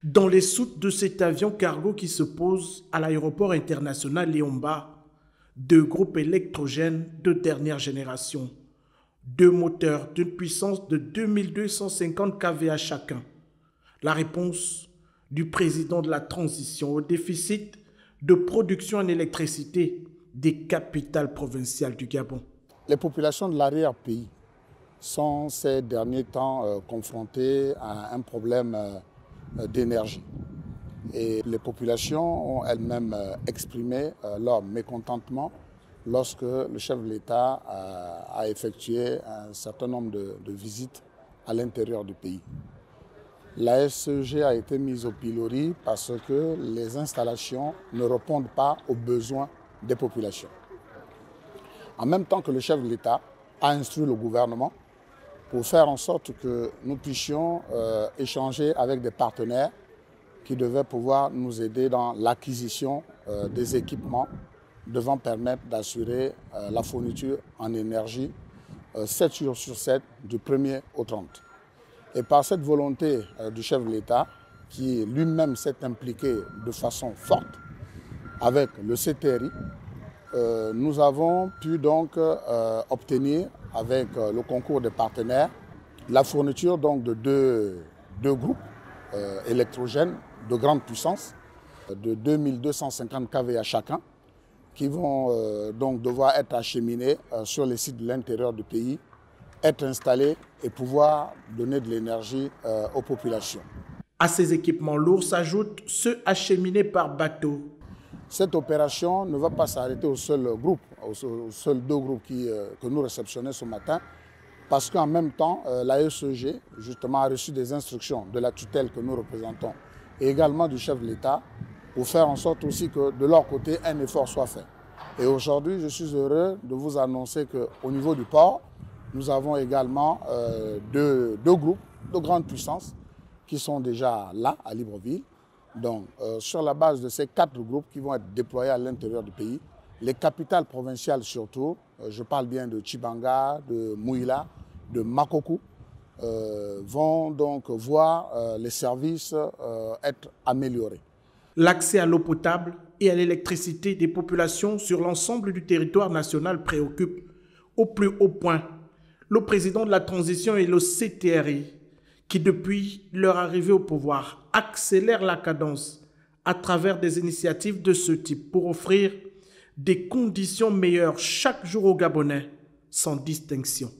Dans les soutes de cet avion cargo qui se pose à l'aéroport international Léomba, deux groupes électrogènes de dernière génération, deux moteurs d'une puissance de 2250 kVA chacun. La réponse du président de la transition au déficit de production en électricité des capitales provinciales du Gabon. Les populations de l'arrière-pays sont ces derniers temps confrontées à un problème d'énergie. Et les populations ont elles-mêmes exprimé leur mécontentement lorsque le chef de l'État a effectué un certain nombre de visites à l'intérieur du pays. La SCEG a été mise au pilori parce que les installations ne répondent pas aux besoins des populations. En même temps que le chef de l'État a instruit le gouvernement pour faire en sorte que nous puissions échanger avec des partenaires qui devaient pouvoir nous aider dans l'acquisition des équipements devant permettre d'assurer la fourniture en énergie 7 jours sur 7 du 1er au 30. Et par cette volonté du chef de l'État, qui lui-même s'est impliqué de façon forte avec le CTRI, nous avons pu donc obtenir, avec le concours des partenaires, la fourniture donc de deux groupes électrogènes de grande puissance, de 2250 kVA chacun, qui vont donc devoir être acheminés sur les sites de l'intérieur du pays, être installés et pouvoir donner de l'énergie aux populations. À ces équipements lourds s'ajoutent ceux acheminés par bateau. Cette opération ne va pas s'arrêter au seul groupe, aux seuls deux groupes que nous réceptionnons ce matin, parce qu'en même temps, la SCEG justement a reçu des instructions de la tutelle que nous représentons et également du chef de l'État pour faire en sorte aussi que de leur côté, un effort soit fait. Et aujourd'hui, je suis heureux de vous annoncer qu'au niveau du port, nous avons également deux groupes de grande puissance qui sont déjà là, à Libreville. Donc, sur la base de ces 4 groupes qui vont être déployés à l'intérieur du pays, les capitales provinciales surtout, je parle bien de Tchibanga, de Mouila, de Makokou, vont donc voir les services être améliorés. L'accès à l'eau potable et à l'électricité des populations sur l'ensemble du territoire national préoccupe au plus haut point le président de la transition et le CTRI, qui depuis leur arrivée au pouvoir accélèrent la cadence à travers des initiatives de ce type pour offrir des conditions meilleures chaque jour aux Gabonais, sans distinction.